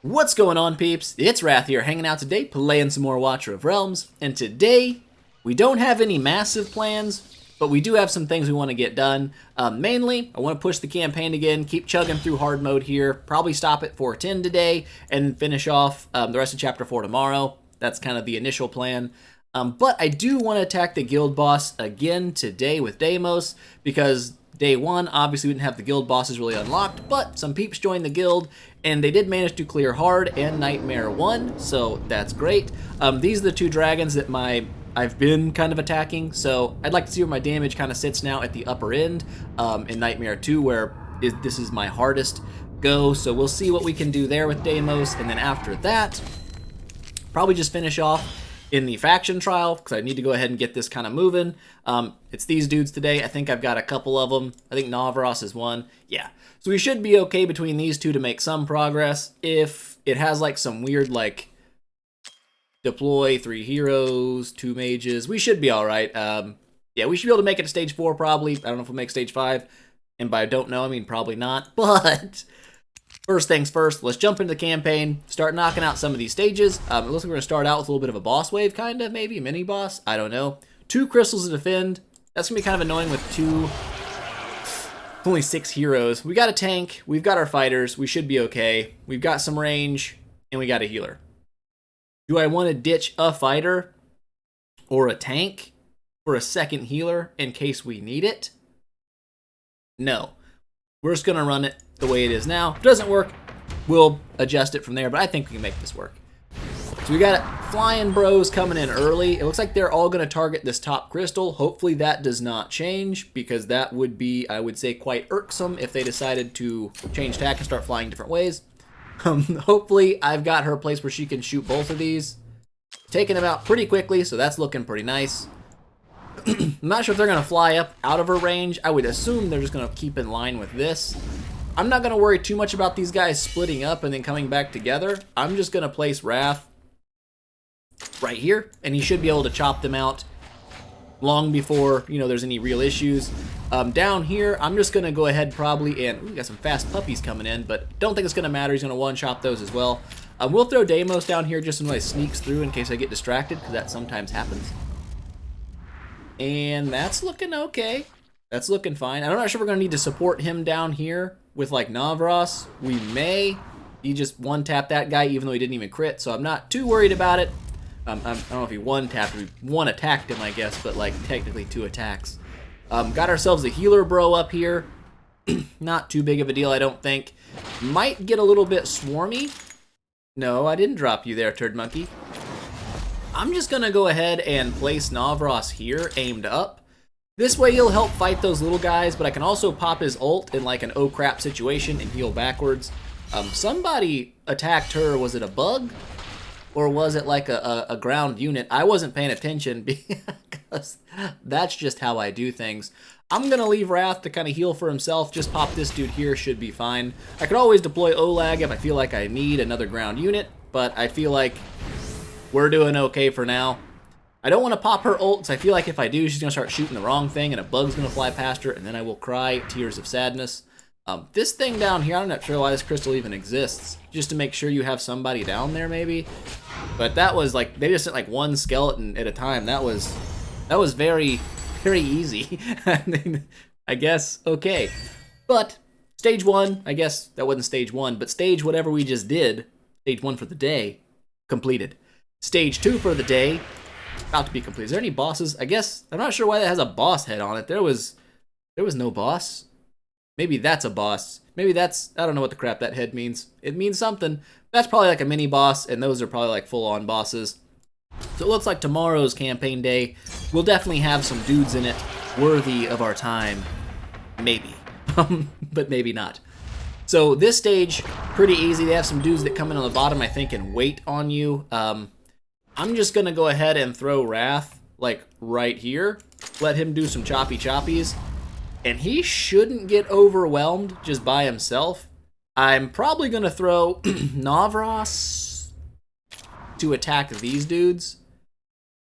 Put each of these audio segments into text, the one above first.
What's going on, peeps? It's Wrath here, hanging out today, playing some more Watcher of Realms, and today, we don't have any massive plans, but we do have some things we want to get done. Mainly, I want to push the campaign again, keep chugging through hard mode here, probably stop at 410 today, and finish off the rest of Chapter 4 tomorrow. That's kind of the initial plan. But I do want to attack the guild boss again today with Deimos, because day one, obviously we didn't have the guild bosses really unlocked, but some peeps joined the guild, and they did manage to clear Hard and Nightmare 1, so that's great. These are the two dragons that I've been kind of attacking, so I'd like to see where my damage kind of sits now at the upper end in Nightmare 2, where this is my hardest go, so we'll see what we can do there with Deimos, and then after that, probably just finish off in the faction trial, because I need to go ahead and get this kind of moving. It's these dudes today. I think I've got a couple of them. I think Navros is one. Yeah. So we should be okay between these two to make some progress. If it has like some weird like deploy 3 heroes, 2 mages, we should be all right. Yeah, we should be able to make it to stage 4 probably. I don't know if we'll make stage 5. And by don't know, I mean probably not. But first things first, let's jump into the campaign, start knocking out some of these stages. It looks like we're going to start out with a little bit of a boss wave, kind of, maybe, a mini-boss, I don't know. 2 crystals to defend. That's going to be kind of annoying with only 6 heroes. We got a tank, we've got our fighters, we should be okay. We've got some range, and we got a healer. Do I want to ditch a fighter or a tank for a second healer in case we need it? No. We're just going to run it the way it is now. If it doesn't work, we'll adjust it from there, but I think we can make this work. So we got flying bros coming in early. It looks like they're all going to target this top crystal. Hopefully that does not change, because that would be, I would say, quite irksome if they decided to change tack and start flying different ways. Hopefully I've got her a place where she can shoot both of these. Taking them out pretty quickly, so that's looking pretty nice. I'm not sure if they're going to fly up out of her range. I would assume they're just going to keep in line with this. I'm not going to worry too much about these guys splitting up and then coming back together. I'm just going to place Wrath right here, and he should be able to chop them out long before, you know, there's any real issues. Down here, I'm just going to go ahead probably, and we got some fast puppies coming in, but don't think it's going to matter. He's going to one-chop those as well. We'll throw Deimos down here just so he sneaks through in case I get distracted, because that sometimes happens. And that's looking okay. That's looking fine. I'm not sure we're going to need to support him down here with like Navros. We may. He just one-tapped that guy even though he didn't even crit, so I'm not too worried about it. I don't know if he one-tapped him. One attacked him, I guess, but like technically 2 attacks. Got ourselves a healer bro up here. Not too big of a deal, I don't think. Might get a little bit swarmy. No, I didn't drop you there, turd monkey. I'm just going to go ahead and place Navros here, aimed up. This way he'll help fight those little guys, but I can also pop his ult in like an oh crap situation and heal backwards. Somebody attacked her. Was it a bug? Or was it like a ground unit? I wasn't paying attention because that's just how I do things. I'm going to leave Wrath to kind of heal for himself. Just pop this dude here, should be fine. I could always deploy Olag if I feel like I need another ground unit, but I feel like we're doing okay for now. I don't want to pop her ult, so I feel like if I do, she's going to start shooting the wrong thing, and a bug's going to fly past her, and then I will cry tears of sadness. This thing down here, I'm not sure why this crystal even exists. Just to make sure you have somebody down there, maybe. But that was like, they just sent like 1 skeleton at a time. That was very, very easy. I mean, I guess, okay. But, stage 1, I guess that wasn't stage 1, but stage whatever we just did, stage 1 for the day, completed. Stage 2 for the day, about to be complete. Is there any bosses? I guess, I'm not sure why that has a boss head on it. There was no boss. Maybe that's a boss. Maybe that's, I don't know what the crap that head means. It means something. That's probably like a mini boss, and those are probably like full-on bosses. So it looks like tomorrow's campaign day will definitely have some dudes in it worthy of our time. Maybe. But maybe not. So this stage, pretty easy. They have some dudes that come in on the bottom, I think, and wait on you. I'm just going to go ahead and throw Wrath, like, right here. Let him do some choppy choppies. And he shouldn't get overwhelmed just by himself. I'm probably going to throw Navros to attack these dudes.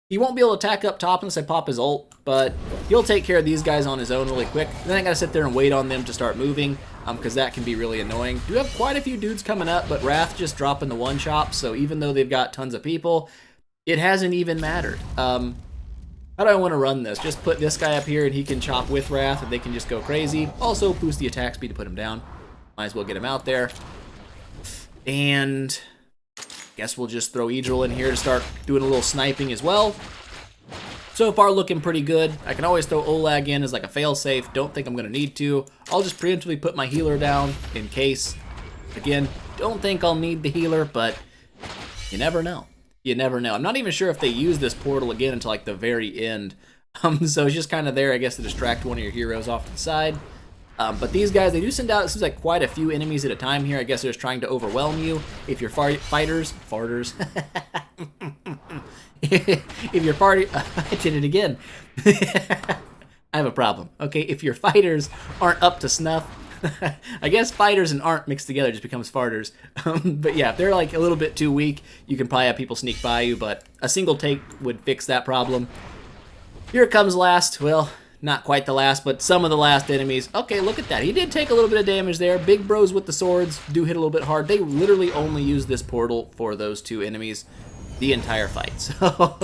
He won't be able to attack up top unless I pop his ult, but he'll take care of these guys on his own really quick. Then I got to sit there and wait on them to start moving. because that can be really annoying. Do have quite a few dudes coming up, but Wrath just dropping the one chop, so even though they've got tons of people, it hasn't even mattered. How do I want to run this? Just put this guy up here and he can chop with Wrath and they can just go crazy. Also boost the attack speed to put him down. Might as well get him out there. And guess we'll just throw Idril in here to start doing a little sniping as well. So far looking pretty good. I can always throw Olag in as like a failsafe. Don't think I'm going to need to. I'll just preemptively put my healer down in case. Again, don't think I'll need the healer, but you never know. You never know. I'm not even sure if they use this portal again until like the very end. So it's just kind of there, I guess, to distract one of your heroes off to the side. But these guys, they do send out, it seems like quite a few enemies at a time here. I guess they're just trying to overwhelm you. If you're fighters, if you're I did it again. I have a problem. Okay, if your fighters aren't up to snuff, I guess fighters and aren't mixed together just becomes farters. But yeah, if they're like a little bit too weak, you can probably have people sneak by you, but a single take would fix that problem. Here comes last. Well, not quite the last, but some of the last enemies. Okay, look at that. He did take a little bit of damage there. Big bros with the swords do hit a little bit hard. They literally only use this portal for those two enemies the entire fight. So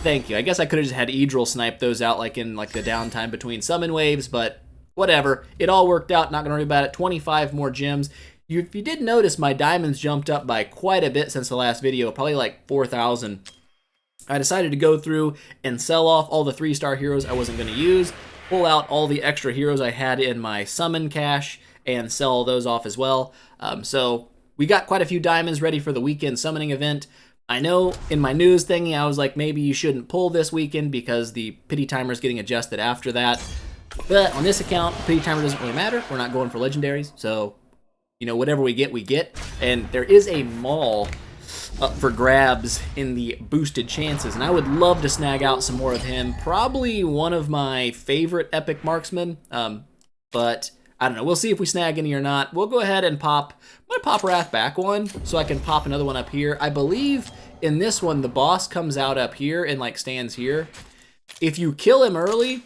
thank you. I guess I could have just had Idril snipe those out like in like the downtime between summon waves, but whatever. It all worked out. Not going to worry about it. 25 more gems. If you did notice, my diamonds jumped up by quite a bit since the last video, probably like 4,000. I decided to go through and sell off all the 3-star heroes I wasn't going to use, pull out all the extra heroes I had in my summon cache, and sell all those off as well. So we got quite a few diamonds ready for the weekend summoning event. I know in my news thingy I was like, maybe you shouldn't pull this weekend because the pity timer is getting adjusted after that. But on this account, pity timer doesn't really matter. We're not going for legendaries, so you know, whatever we get, we get. And there is a mall up for grabs in the boosted chances, and I would love to snag out some more of him. Probably one of my favorite epic marksmen, but I don't know. We'll see if we snag any or not. We'll go ahead and pop. I'm gonna pop Wrath back one so I can pop another one up here. I believe in this one the boss comes out up here and like stands here. If you kill him early,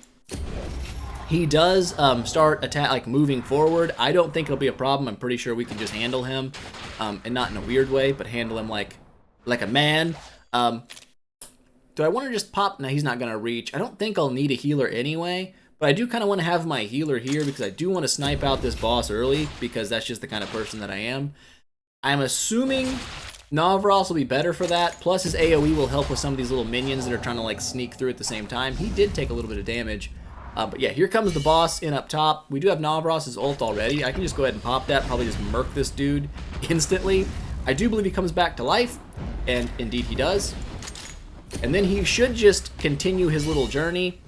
he does start like moving forward. I don't think it'll be a problem. I'm pretty sure we can just handle him, and not in a weird way, but handle him like a man. Do I want to just pop? No, he's not gonna reach. I don't think I'll need a healer anyway, but I do kind of want to have my healer here because I do want to snipe out this boss early because that's just the kind of person that I am. I'm assuming Navros will be better for that. Plus his AoE will help with some of these little minions that are trying to like sneak through at the same time. He did take a little bit of damage. But yeah, here comes the boss in up top. We do have Navros's ult already. I can just go ahead and pop that, probably just murk this dude instantly. I do believe he comes back to life, and indeed he does. And then he should just continue his little journey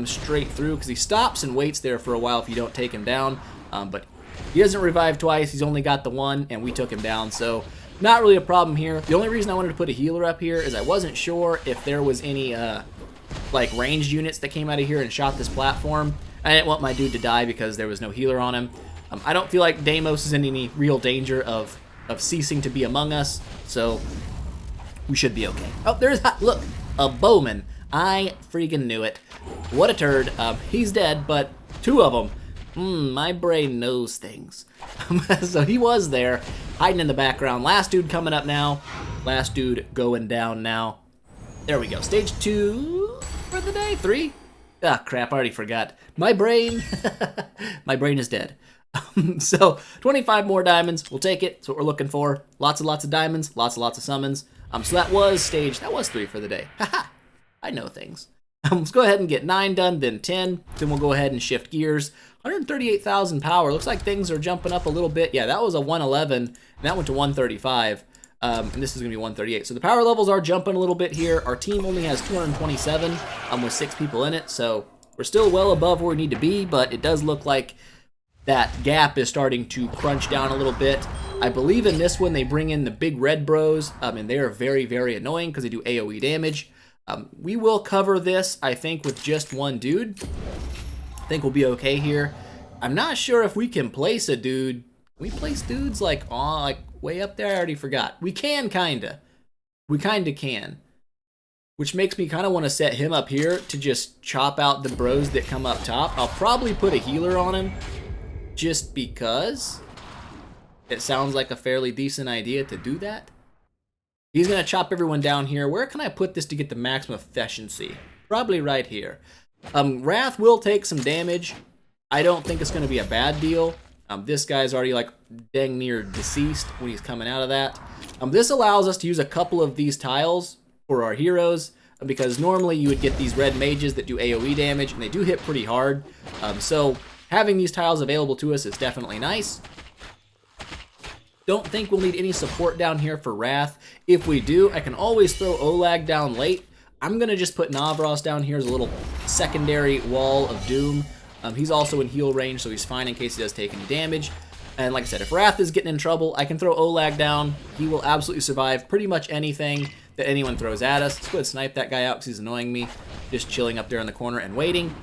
straight through, because he stops and waits there for a while if you don't take him down. But he doesn't revive twice, he's only got the one, and we took him down, so not really a problem here. The only reason I wanted to put a healer up here is I wasn't sure if there was any like ranged units that came out of here and shot this platform. I didn't want my dude to die because there was no healer on him. I don't feel like Deimos is in any real danger of ceasing to be among us, so we should be okay. Oh, there's, look, a bowman. I freaking knew it. What a turd. He's dead, but two of them. My brain knows things. So he was there, hiding in the background. Last dude coming up now. Last dude going down now. There we go. Stage 2 for the day. 3? Ah, crap, I already forgot. My brain, my brain is dead. So 25 more diamonds, we'll take it. That's what we're looking for. Lots and lots of diamonds, lots and lots of summons. So that was 3 for the day. Haha, I know things. Let's go ahead and get 9 done, then 10. Then we'll go ahead and shift gears. 138,000 power. Looks like things are jumping up a little bit. Yeah, that was a 111, and that went to 135. And this is going to be 138. So the power levels are jumping a little bit here. Our team only has 227 with 6 people in it. So we're still well above where we need to be, but it does look like that gap is starting to crunch down a little bit. I believe in this one they bring in the big red bros, and they are very, very annoying because they do AoE damage. We will cover this, I think, with just one dude. I think we'll be okay here. I'm not sure if we can place a dude. Can we place dudes like way up there? I already forgot. We can, kinda. We kinda can. Which makes me kind of want to set him up here to just chop out the bros that come up top. I'll probably put a healer on him. just because it sounds like a fairly decent idea to do that. He's going to chop everyone down here. Where can I put this to get the maximum efficiency? Probably right here. Wrath will take some damage. I don't think it's going to be a bad deal. This guy's already like dang near deceased when he's coming out of that. This allows us to use a couple of these tiles for our heroes, because normally you would get these red mages that do AoE damage, and they do hit pretty hard. So having these tiles available to us is definitely nice. Don't think we'll need any support down here for Wrath. If we do, I can always throw Olag down late. I'm going to just put Navros down here as a little secondary wall of doom. He's also in heal range, so he's fine in case he does take any damage. And like I said, if Wrath is getting in trouble, I can throw Olag down. He will absolutely survive pretty much anything that anyone throws at us. Let's go ahead and snipe that guy out because he's annoying me. Just chilling up there in the corner and waiting.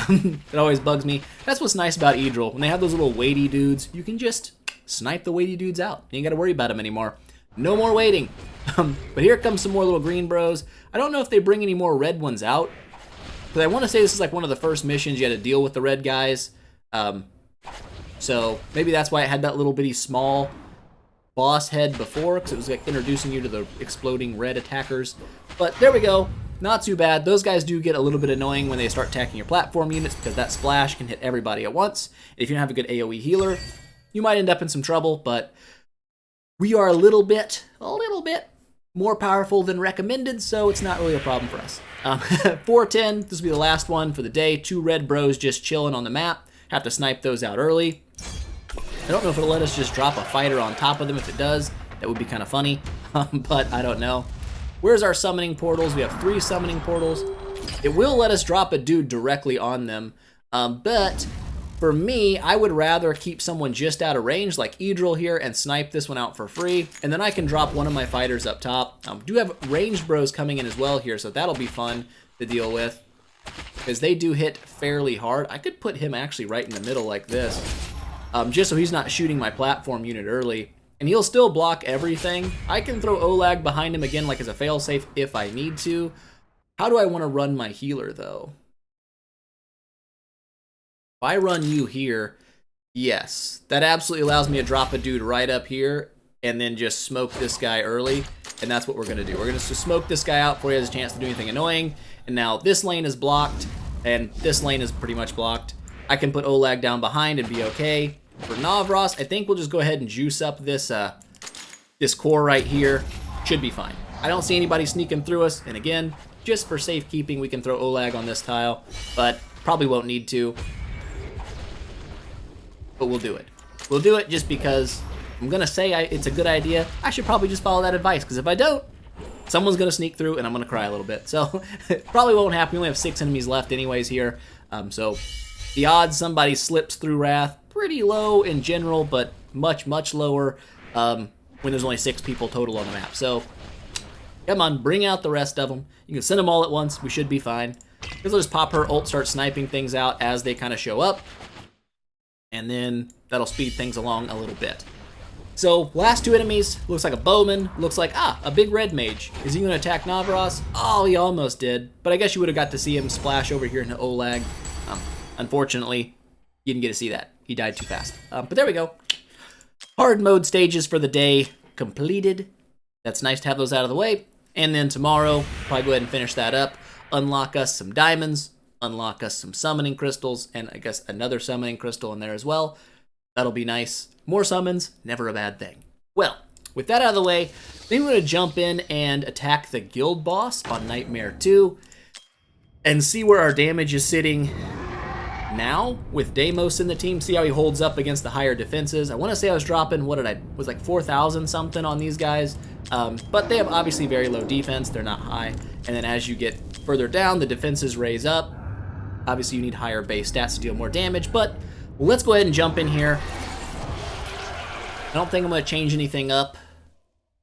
It always bugs me. That's what's nice about Edril. When they have those little weighty dudes, you can just snipe the weighty dudes out. You ain't got to worry about them anymore. No more waiting. But here comes some more little green bros. I don't know if they bring any more red ones out, because I want to say this is like one of the first missions you had to deal with the red guys. So maybe that's why it had that little bitty small boss head before, because it was like introducing you to the exploding red attackers. But there we go. Not too bad. Those guys do get a little bit annoying when they start attacking your platform units, because that splash can hit everybody at once. And if you don't have a good AoE healer, you might end up in some trouble, but we are a little bit more powerful than recommended, so it's not really a problem for us. 410, this will be the last one for the day. 2 red bros just chilling on the map. Have to snipe those out early. I don't know if it'll let us just drop a fighter on top of them. If it does, that would be kind of funny, but I don't know. Where's our summoning portals? We have 3 summoning portals. It will let us drop a dude directly on them, but for me, I would rather keep someone just out of range, like Edril here, and snipe this one out for free, and then I can drop one of my fighters up top. Do have ranged bros coming in as well here, so that'll be fun to deal with, because they do hit fairly hard. I could put him actually right in the middle like this, just so he's not shooting my platform unit early, and he'll still block everything. I can throw Olag behind him again like as a failsafe if I need to. How do I want to run my healer, though? If I run you here, yes, that absolutely allows me to drop a dude right up here and then just smoke this guy early, and that's what we're going to do. We're going to smoke this guy out before he has a chance to do anything annoying, and now this lane is blocked, and this lane is pretty much blocked. I can put Olag down behind and be okay. For Navros, I think we'll just go ahead and juice up this, this core right here. Should be fine. I don't see anybody sneaking through us, and again, just for safekeeping, we can throw Olag on this tile, but probably won't need to. But we'll do it. We'll do it just because I'm going to say it's a good idea. I should probably just follow that advice, because if I don't, someone's going to sneak through and I'm going to cry a little bit. So it probably won't happen. We only have 6 enemies left anyways here. So the odds somebody slips through Wrath, pretty low in general, but much, much lower when there's only 6 people total on the map. So come on, bring out the rest of them. You can send them all at once. We should be fine. Because I'll just pop her ult, start sniping things out as they kind of show up. And then that'll speed things along a little bit. So last 2 enemies, looks like a bowman, looks like, a big red mage. Is he going to attack Navros? Oh, he almost did. But I guess you would have got to see him splash over here into Olag. Unfortunately, you didn't get to see that. He died too fast. But there we go. Hard mode stages for the day completed. That's nice to have those out of the way. And then tomorrow, probably go ahead and finish that up. Unlock us some diamonds. Unlock us some summoning crystals, and I guess another summoning crystal in there as well. That'll be nice. More summons, never a bad thing. Well, with that out of the way, I think we're going to jump in and attack the guild boss on Nightmare 2 and see where our damage is sitting now with Deimos in the team. See how he holds up against the higher defenses. I want to say I was dropping, was like 4,000 something on these guys, but they have obviously very low defense. They're not high, and then as you get further down, the defenses raise up. Obviously, you need higher base stats to deal more damage, but let's go ahead and jump in here. I don't think I'm going to change anything up.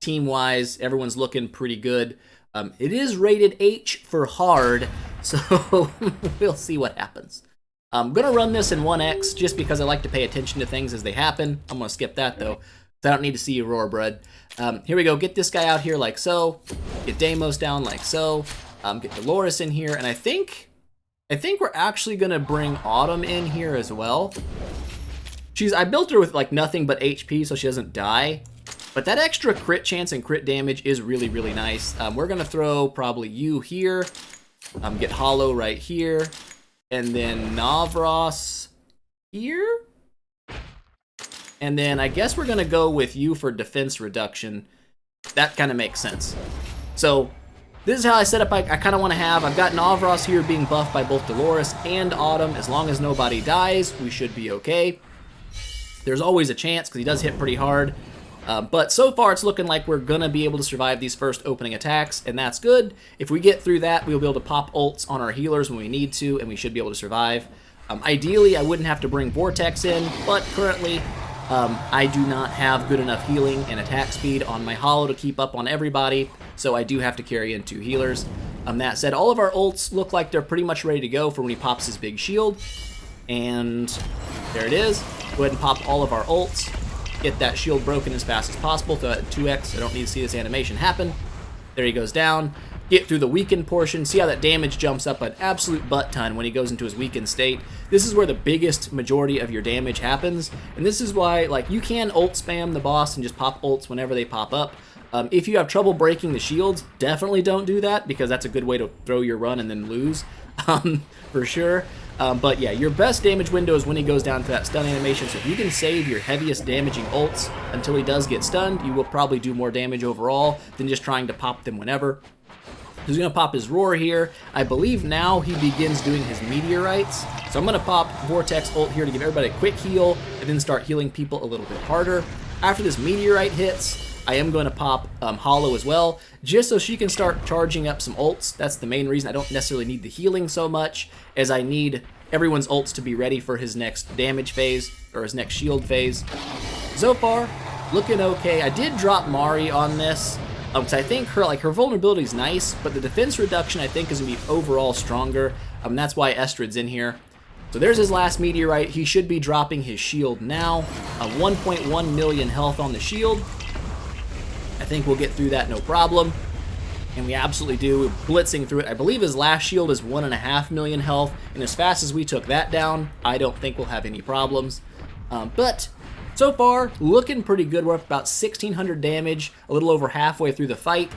Team-wise, everyone's looking pretty good. It is rated H for hard, so we'll see what happens. I'm going to run this in 1x just because I like to pay attention to things as they happen. I'm going to skip that, though, because I don't need to see you roar, bud. Here we go. Get this guy out here like so. Get Deimos down like so. Get Dolores in here, and I think we're actually going to bring Autumn in here as well. I built her with like nothing but HP so she doesn't die. But that extra crit chance and crit damage is really, really nice. We're gonna throw probably you here, get Hollow right here, and then Navros here. And then I guess we're gonna go with you for defense reduction. That kind of makes sense. So this is how I set up. I kind of want to have, I've got Navros here being buffed by both Dolores and Autumn. As long as nobody dies, we should be okay. There's always a chance because he does hit pretty hard. But so far, it's looking like we're going to be able to survive these first opening attacks, and that's good. If we get through that, we'll be able to pop ults on our healers when we need to, and we should be able to survive. Ideally, I wouldn't have to bring Vortex in, but currently, I do not have good enough healing and attack speed on my Hollow to keep up on everybody, so I do have to carry in 2 healers. That said, all of our ults look like they're pretty much ready to go for when he pops his big shield. And there it is. Go ahead and pop all of our ults. Get that shield broken as fast as possible. So at 2x, I don't need to see this animation happen. There he goes down. Get through the weakened portion. See how that damage jumps up an absolute butt ton when he goes into his weakened state. This is where the biggest majority of your damage happens. And this is why, like, you can ult spam the boss and just pop ults whenever they pop up. If you have trouble breaking the shields, definitely don't do that because that's a good way to throw your run and then lose, for sure. But yeah, your best damage window is when he goes down to that stun animation, so if you can save your heaviest damaging ults until he does get stunned, you will probably do more damage overall than just trying to pop them whenever. He's going to pop his Roar here. I believe now he begins doing his Meteorites, so I'm going to pop Vortex ult here to give everybody a quick heal, and then start healing people a little bit harder. After this Meteorite hits, I am going to pop Hollow as well, just so she can start charging up some ults. That's the main reason I don't necessarily need the healing so much, as I need everyone's ults to be ready for his next damage phase, or his next shield phase. So far, looking okay. I did drop Mari on this, because I think her vulnerability is nice, but the defense reduction I think is going to be overall stronger. That's why Estrid's in here. So there's his last Meteorite. He should be dropping his shield now. 1.1 million health on the shield. I think we'll get through that no problem. And we absolutely do. We're blitzing through it. I believe his last shield is 1.5 million health. And as fast as we took that down, I don't think we'll have any problems. But so far, looking pretty good. We're up about 1,600 damage, a little over halfway through the fight.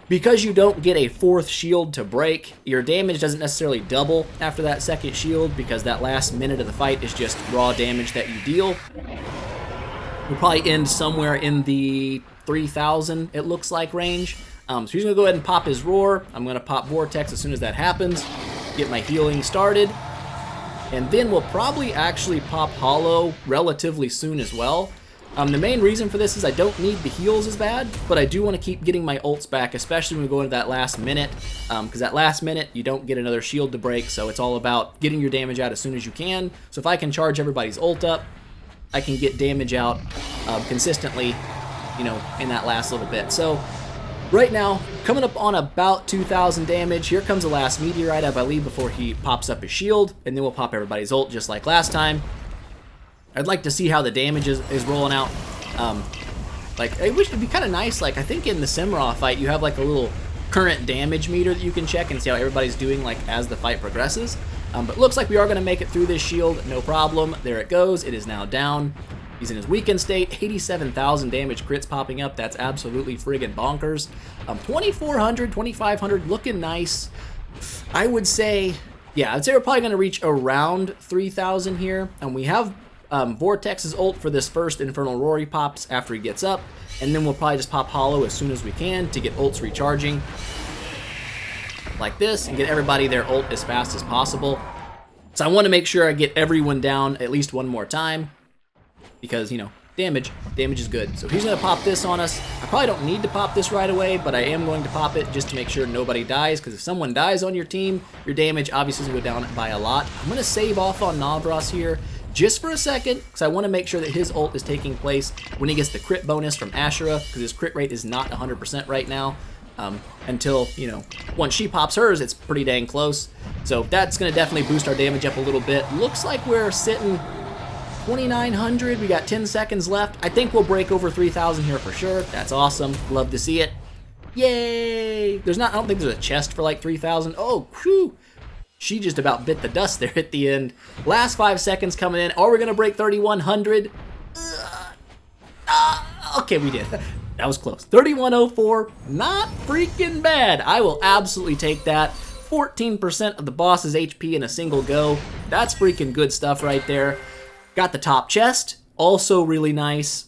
Because you don't get a 4th shield to break, your damage doesn't necessarily double after that 2nd shield, because that last minute of the fight is just raw damage that you deal. We'll probably end somewhere in the 3,000, it looks like, range. So he's going to go ahead and pop his Roar. I'm going to pop Vortex as soon as that happens. Get my healing started. And then we'll probably actually pop Hollow relatively soon as well. The main reason for this is I don't need the heals as bad, but I do want to keep getting my ults back, especially when we go into that last minute. Because that last minute, you don't get another shield to break, so it's all about getting your damage out as soon as you can. So if I can charge everybody's ult up, I can get damage out consistently, you know, in that last little bit. So right now, coming up on about 2,000 damage. Here comes the last Meteorite, I believe, before he pops up his shield, and then we'll pop everybody's ult just like last time. I'd like to see how the damage is rolling out. Like, I wish it'd be kind of nice. Like, I think in the Simra fight, you have like a little current damage meter that you can check and see how everybody's doing like as the fight progresses. But looks like we are going to make it through this shield, no problem. There it goes. It is now down. He's in his weakened state. 87,000 damage crits popping up. That's absolutely friggin' bonkers. 2,400, 2,500, looking nice. I would say, yeah, I'd say we're probably going to reach around 3,000 here. And we have Vortex's ult for this first Infernal Roar he pops after he gets up. And then we'll probably just pop Hollow as soon as we can to get ults recharging. Like this, and get everybody their ult as fast as possible. So I want to make sure I get everyone down at least one more time. Because, you know, damage is good. So he's going to pop this on us. I probably don't need to pop this right away, but I am going to pop it just to make sure nobody dies, because if someone dies on your team, your damage obviously is going to go down by a lot. I'm going to save off on Navros here just for a second, because I want to make sure that his ult is taking place when he gets the crit bonus from Ashura, because his crit rate is not 100% right now. Until, you know, once she pops hers, it's pretty dang close. So that's going to definitely boost our damage up a little bit. Looks like we're sitting 2,900. We got 10 seconds left. I think we'll break over 3,000 here for sure. That's awesome. Love to see it. Yay! I don't think there's a chest for like 3,000. Oh, whew. She just about bit the dust there at the end. Last 5 seconds coming in. Are we going to break 3,100? Okay, we did. That was close. 3,104, not freaking bad. I will absolutely take that. 14% of the boss's HP in a single go. That's freaking good stuff right there. Got the top chest, also really nice.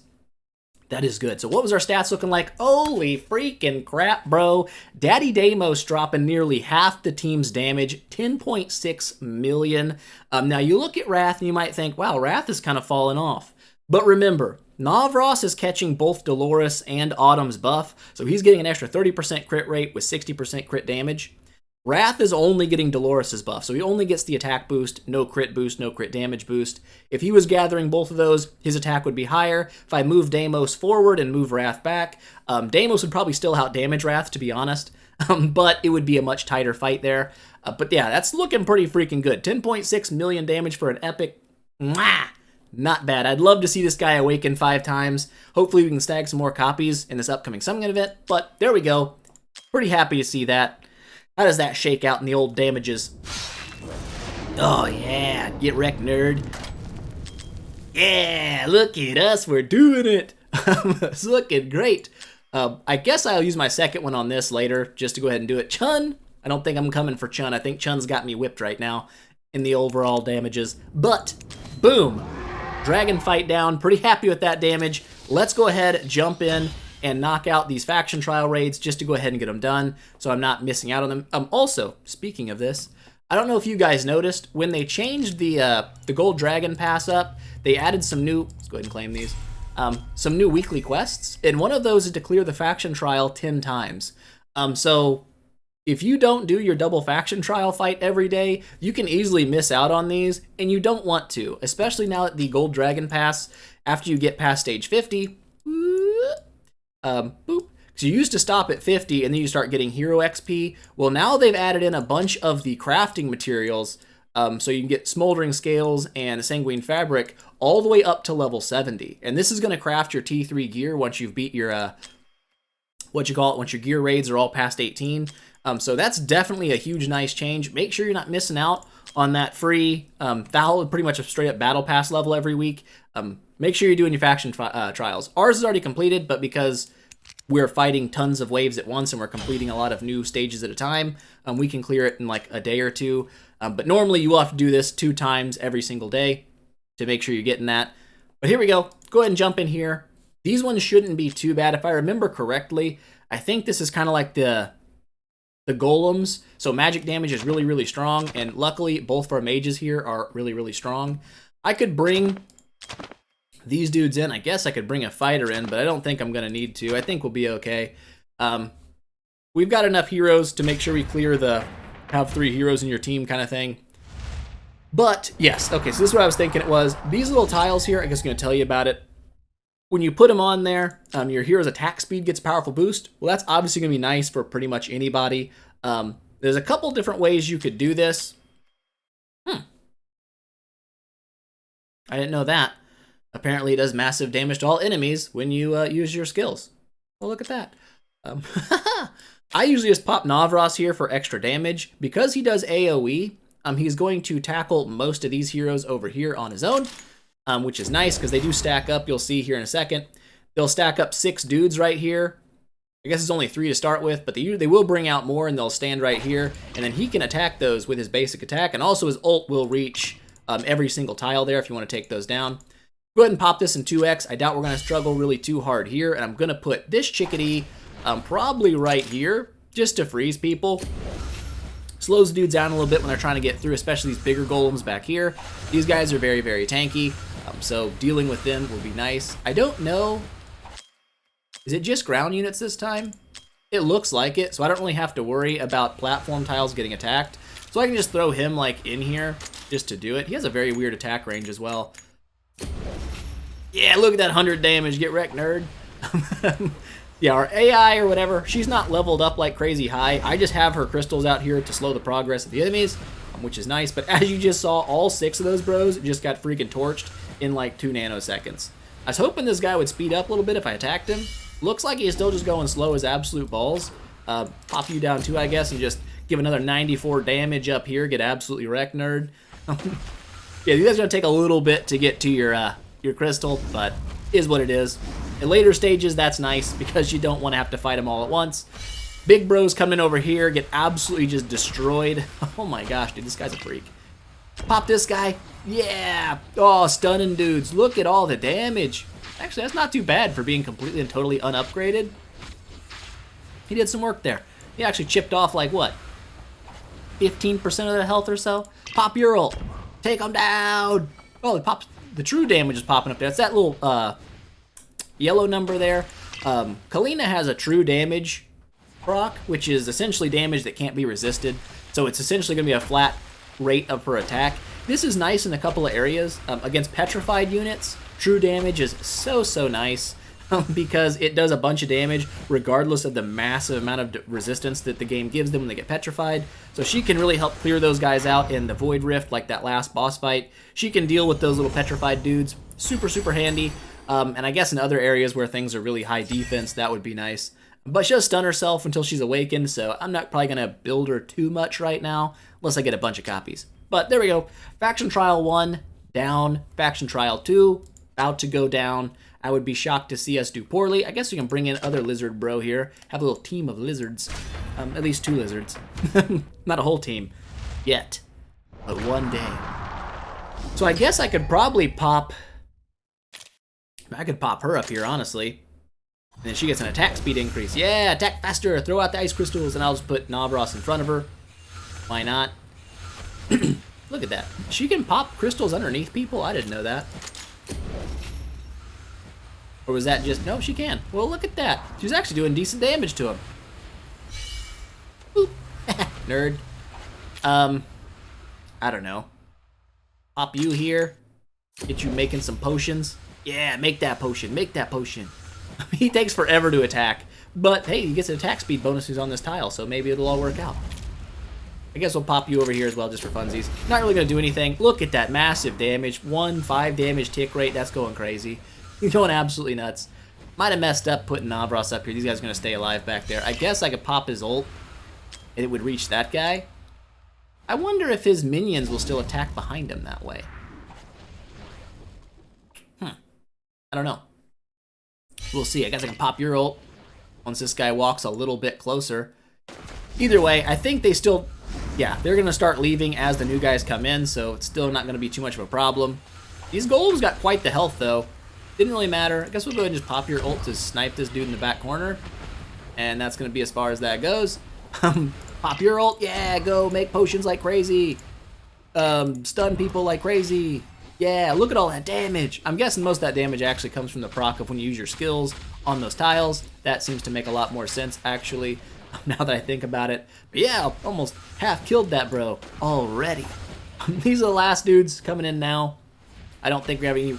That is good. So what was our stats looking like? Holy freaking crap, bro. Daddy Deimos dropping nearly half the team's damage, 10.6 million. Now you look at Wrath and you might think, wow, Wrath is kind of falling off. But remember, Navros is catching both Dolores and Autumn's buff, so he's getting an extra 30% crit rate with 60% crit damage. Wrath is only getting Dolores' buff, so he only gets the attack boost, no crit boost, no crit damage boost. If he was gathering both of those, his attack would be higher. If I move Deimos forward and move Wrath back, Deimos would probably still out-damage Wrath, to be honest, but it would be a much tighter fight there. But yeah, that's looking pretty freaking good. 10.6 million damage for an epic. Mwah! Not bad. I'd love to see this guy awaken 5 times. Hopefully we can snag some more copies in this upcoming Summon event, but there we go. Pretty happy to see that. How does that shake out in the old damages? Oh yeah, get wrecked, nerd. Yeah, look at us, we're doing it. It's looking great. I guess I'll use my second one on this later, just to go ahead and do it. Chun, I don't think I'm coming for Chun. I think Chun's got me whipped right now in the overall damages. But, boom, dragon fight down. Pretty happy with that damage. Let's go ahead, jump in, and knock out these faction trial raids just to go ahead and get them done so I'm not missing out on them. Also, speaking of this, I don't know if you guys noticed, when they changed the Gold Dragon Pass up, they added some new, let's go ahead and claim these, some new weekly quests, and one of those is to clear the faction trial 10 times. So if you don't do your double faction trial fight every day, you can easily miss out on these, and you don't want to, especially now that the Gold Dragon Pass, after you get past stage 50, boop. So you used to stop at 50 and then you start getting hero XP. Well, now they've added in a bunch of the crafting materials, so you can get smoldering scales and sanguine fabric all the way up to level 70. And this is going to craft your T3 gear once you've beat your once your gear raids are all past 18. So that's definitely a huge nice change. Make sure you're not missing out on that free pretty much a straight up battle pass level every week. Make sure you're doing your faction trials. Ours is already completed, but because we're fighting tons of waves at once and we're completing a lot of new stages at a time, we can clear it in like a day or two. But normally you will have to do this 2 times every single day to make sure you're getting that. But here we go. Go ahead and jump in here. These ones shouldn't be too bad. If I remember correctly, I think this is kind of like the golems. So magic damage is really, really strong. And luckily, both of our mages here are really, really strong. I could bring these dudes in. I guess I could bring a fighter in, but I don't think I'm going to need to. I think we'll be okay. We've got enough heroes to make sure we clear the have 3 heroes in your team kind of thing. But yes, okay, so this is what I was thinking it was. These little tiles here, I guess I'm going to tell you about it. When you put them on there, your hero's attack speed gets a powerful boost. Well, that's obviously going to be nice for pretty much anybody. There's a couple different ways you could do this. I didn't know that. Apparently it does massive damage to all enemies when you use your skills. Well, look at that. I usually just pop Navros here for extra damage. Because he does AoE, he's going to tackle most of these heroes over here on his own, which is nice because they do stack up. You'll see here in a second. They'll stack up 6 dudes right here. I guess it's only 3 to start with, but they will bring out more and they'll stand right here. And then he can attack those with his basic attack, and also his ult will reach every single tile there if you want to take those down. Go ahead and pop this in 2x. I doubt we're going to struggle really too hard here, and I'm going to put this chickadee probably right here just to freeze people. Slows dudes down a little bit when they're trying to get through, especially these bigger golems back here. These guys are very, very tanky, so dealing with them will be nice. I don't know. Is it just ground units this time? It looks like it, so I don't really have to worry about platform tiles getting attacked. So I can just throw him like in here just to do it. He has a very weird attack range as well. Yeah, look at that 100 damage. Get wrecked, nerd. Yeah, our AI or whatever, she's not leveled up like crazy high. I just have her crystals out here to slow the progress of the enemies, which is nice. But as you just saw, all 6 of those bros just got freaking torched in like 2 nanoseconds. I was hoping this guy would speed up a little bit if I attacked him. Looks like he's still just going slow as absolute balls. Pop you down too, I guess, and just Give another 94 damage up here. Get absolutely wrecked, nerd. Yeah, you guys are going to take a little bit to get to your crystal, but is what it is. In later stages, that's nice because you don't want to have to fight them all at once. Big bros coming over here, get absolutely just destroyed. Oh my gosh, dude, this guy's a freak. Pop this guy. Yeah. Oh, stunning dudes. Look at all the damage. Actually, that's not too bad for being completely and totally unupgraded. He did some work there. He actually chipped off like what? 15% of their health or so? Pop your ult. Take him down. Oh, it pops. The true damage is popping up there. It's that little yellow number there. Kalina has a true damage proc, which is essentially damage that can't be resisted. So it's essentially going to be a flat rate of her attack. This is nice in a couple of areas. Against petrified units, true damage is so nice because it does a bunch of damage regardless of the massive amount of resistance that the game gives them when they get petrified. So she can really help clear those guys out in the Void Rift, like that last boss fight. She can deal with those little petrified dudes. Super handy. And I guess in other areas where things are really high defense, that would be nice. But she'll stun herself until she's awakened, so I'm not probably going to build her too much right now, unless I get a bunch of copies. But there we go. Faction Trial 1, down. Faction Trial 2, about to go down. I would be shocked to see us do poorly. I guess we can bring in other lizard bro here. Have a little team of lizards. At least 2 lizards. Not a whole team. Yet. But one day. So I guess I could probably pop... I could pop her up here, honestly. And then she gets an attack speed increase. Yeah, attack faster. Throw out the ice crystals, and I'll just put Navros in front of her. Why not? Look at that. She can pop crystals underneath people? I didn't know that. Or was that just... No, she can. Well, look at that. She's actually doing decent damage to him. Boop. Nerd. I don't know. Pop you here. Get you making some potions. Yeah, make that potion. Make that potion. He takes forever to attack. But, hey, he gets an attack speed bonus who's on this tile, so maybe it'll all work out. I guess we'll pop you over here as well, just for funsies. Not really going to do anything. Look at that massive damage. 5 damage tick rate. That's going crazy. He's going absolutely nuts. Might have messed up putting Navros up here. These guys are going to stay alive back there. I guess I could pop his ult, and it would reach that guy. I wonder if his minions will still attack behind him that way. I don't know. We'll see. I guess I can pop your ult once this guy walks a little bit closer. Either way, I think they still... Yeah, they're going to start leaving as the new guys come in, so it's still not going to be too much of a problem. These golems got quite the health, though. Didn't really matter. I guess we'll go ahead and just pop your ult to snipe this dude in the back corner. And that's going to be as far as that goes. Pop your ult. Yeah, go make potions like crazy. Stun people like crazy. Yeah, look at all that damage. I'm guessing most of that damage actually comes from the proc of when you use your skills on those tiles. That seems to make a lot more sense, actually, now that I think about it. But yeah, almost half killed that bro already. These are the last dudes coming in now. I don't think we have any...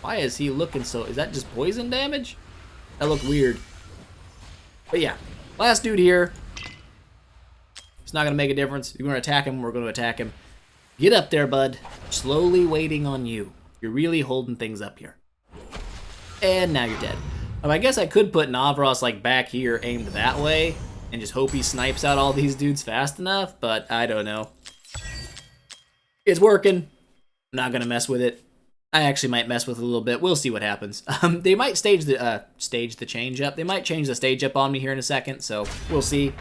Why is he looking so... Is that just poison damage? That looked weird. But yeah, last dude here. It's not going to make a difference. If you're going to attack him, we're going to attack him. Get up there, bud. Slowly waiting on you. You're really holding things up here. And now you're dead. I guess I could put Navros like back here aimed that way and just hope he snipes out all these dudes fast enough, but I don't know. It's working. I'm not going to mess with it. I actually might mess with it a little bit. We'll see what happens. They might stage the change up. They might change the stage up on me here in a second, so we'll see.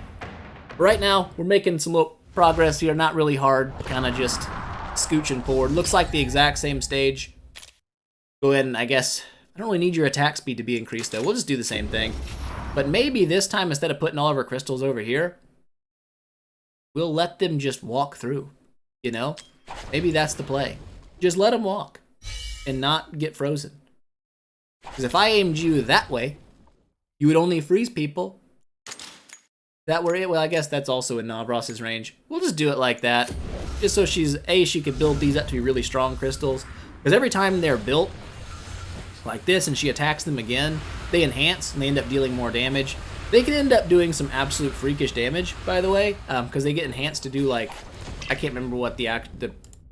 But right now, we're making some little progress here, not really hard, kind of just scooching forward. Looks like the exact same stage. Go ahead and I guess, I don't really need your attack speed to be increased though. We'll just do the same thing. But maybe this time, instead of putting all of our crystals over here, we'll let them just walk through, you know? Maybe that's the play. Just let them walk and not get frozen. Because if I aimed you that way, you would only freeze people. That were it? Well, I guess that's also in Navros's range. We'll just do it like that. Just so she could build these up to be really strong crystals. Because every time they're built like this and she attacks them again, they enhance and they end up dealing more damage. They can end up doing some absolute freakish damage, by the way, because they get enhanced to do like, I can't remember what the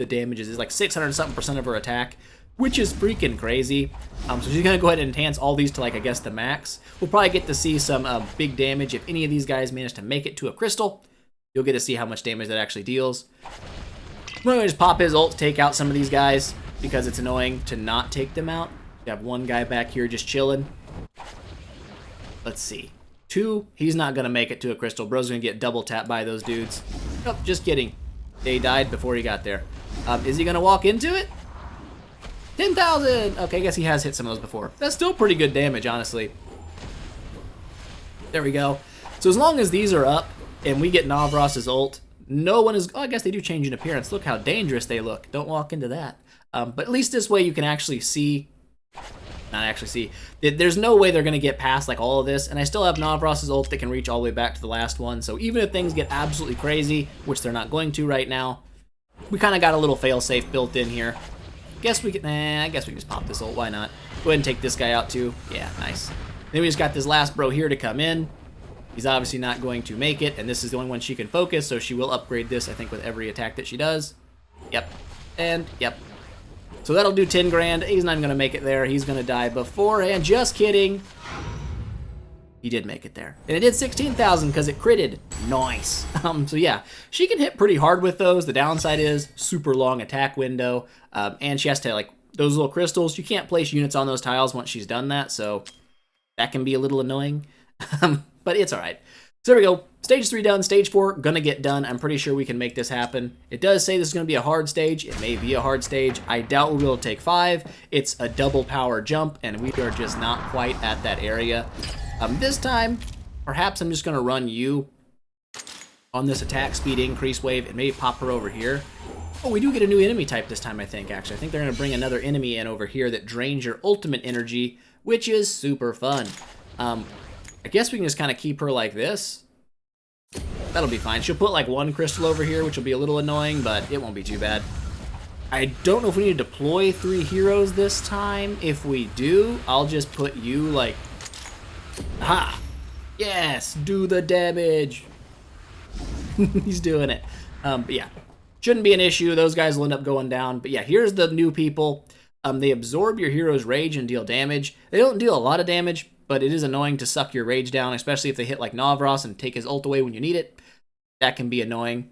damage is. It's like 600-something% of her attack, which is freaking crazy. So she's gonna go ahead and enhance all these to like, I guess, the max. We'll probably get to see some big damage if any of these guys manage to make it to a crystal. you'll get to see how much damage that actually deals. I'm going to just pop his ult to take out some of these guys because it's annoying to not take them out. You have one guy back here just chilling. Let's see. 2, he's not going to make it to a crystal. Bro's going to get double tapped by those dudes. Oh, just kidding. They died before he got there. Is he going to walk into it? 10,000! Okay, I guess he has hit some of those before. That's still pretty good damage, honestly. There we go. So as long as these are up and we get Navros's ult, no one is... Oh, I guess they do change in appearance. Look how dangerous they look. Don't walk into that. But at least this way you can actually see... Not actually see. There's no way they're going to get past like all of this. And I still have Navros's ult that can reach all the way back to the last one. So even if things get absolutely crazy, which they're not going to right now, we kind of got a little fail-safe built in here. Guess we can... I guess we can just pop this ult. Why not? Go ahead and take this guy out too. Yeah, nice. Then we just got this last bro here to come in. He's obviously not going to make it, and this is the only one she can focus, so she will upgrade this, I think, with every attack that she does. Yep. And, yep. So that'll do 10 grand. He's not even going to make it there. He's going to die beforehand. Just kidding. He did make it there. And it did 16,000 because it critted. Nice. So yeah, she can hit pretty hard with those. The downside is super long attack window, and she has to, like, those little crystals, you can't place units on those tiles once she's done that, so that can be a little annoying. But it's all right. So there we go. Stage 3 done. Stage 4 gonna get done. I'm pretty sure we can make this happen. It does say this is gonna be a hard stage. It may be a hard stage. I doubt we'll be able to take 5. It's a double power jump, and we are just not quite at that area. This time, perhaps I'm just gonna run you on this attack speed increase wave and maybe pop her over here. Oh, we do get a new enemy type this time, I think, actually. I think they're gonna bring another enemy in over here that drains your ultimate energy, which is super fun. I guess we can just kind of keep her like this. That'll be fine. She'll put like one crystal over here, which will be a little annoying, but it won't be too bad. I don't know if we need to deploy 3 heroes this time. If we do, I'll just put you like... Aha! Yes! Do the damage! He's doing it. But yeah, shouldn't be an issue. Those guys will end up going down. But yeah, here's the new people. They absorb your hero's rage and deal damage. They don't deal a lot of damage, but it is annoying to suck your rage down, especially if they hit like Navros and take his ult away when you need it. That can be annoying.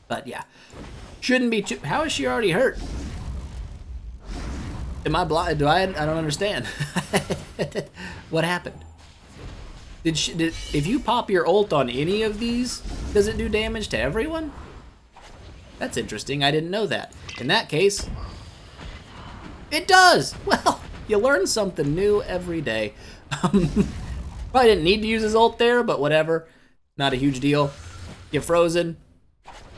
But yeah, shouldn't be too... How is she already hurt? Am I blind? I don't understand. What happened? If you pop your ult on any of these, does it do damage to everyone? That's interesting. I didn't know that. In that case, it does. Well, you learn something new every day. Probably didn't need to use his ult there, but whatever. Not a huge deal. Get frozen.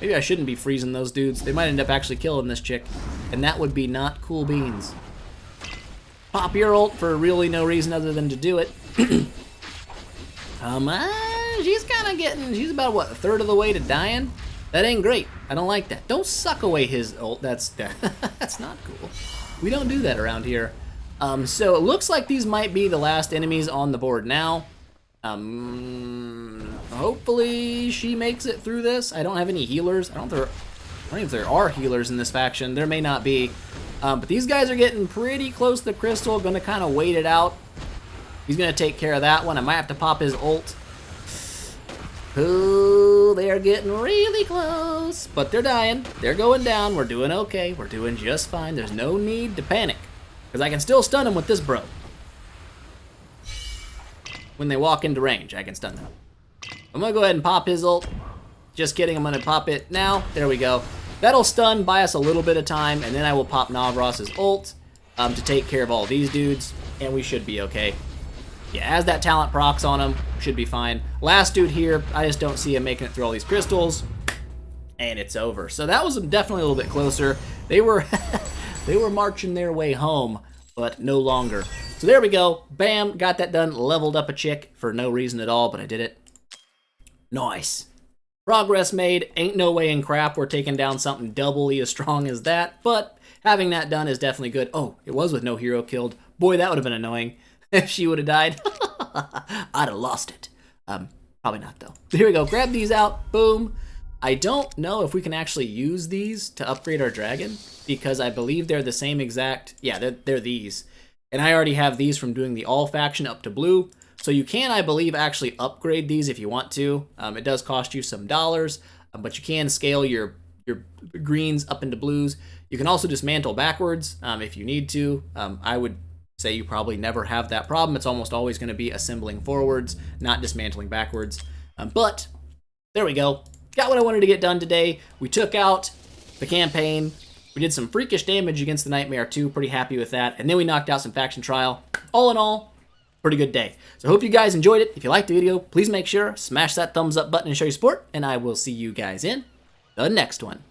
Maybe I shouldn't be freezing those dudes. They might end up actually killing this chick, and that would be not cool beans. Pop your ult for really no reason other than to do it. She's kind of getting... She's about, what, a third of the way to dying? That ain't great. I don't like that. Don't suck away his ult. That's not cool. We don't do that around here. So it looks like these might be the last enemies on the board now. Hopefully she makes it through this. I don't have any healers. I don't know if there are healers in this faction. There may not be. But these guys are getting pretty close to the crystal. Gonna kind of wait it out. He's gonna take care of that one. I might have to pop his ult. Ooh, they're getting really close. But they're dying. They're going down. We're doing okay. We're doing just fine. There's no need to panic, because I can still stun them with this bro. When they walk into range, I can stun them. I'm gonna go ahead and pop his ult. Just kidding, I'm gonna pop it now. There we go. That'll stun, buy us a little bit of time, and then I will pop Navros's ult to take care of all these dudes, and we should be okay. Yeah, as that talent procs on him, should be fine. Last dude here, I just don't see him making it through all these crystals, and it's over. So that was definitely a little bit closer. They were they were marching their way home, but no longer. So there we go. Bam, got that done. Leveled up a chick for no reason at all, but I did it. Nice. Progress made. Ain't no way in crap we're taking down something doubly as strong as that, but having that done is definitely good. Oh, it was with no hero killed. Boy, that would have been annoying if she would have died. I'd have lost it. Probably not, though. Here we go. Grab these out. Boom. I don't know if we can actually use these to upgrade our dragon, because I believe they're the same exact... Yeah, they're these. And I already have these from doing the all faction up to blue. So you can, I believe, actually upgrade these if you want to. It does cost you some dollars, but you can scale your greens up into blues. You can also dismantle backwards if you need to. I would say you probably never have that problem. It's almost always going to be assembling forwards, not dismantling backwards. But there we go. Got what I wanted to get done today. We took out the campaign. We did some freakish damage against the Nightmare 2. Pretty happy with that. And then we knocked out some faction trial. All in all, pretty good day. So I hope you guys enjoyed it. If you liked the video, please make sure smash that thumbs up button and show your support. And I will see you guys in the next one.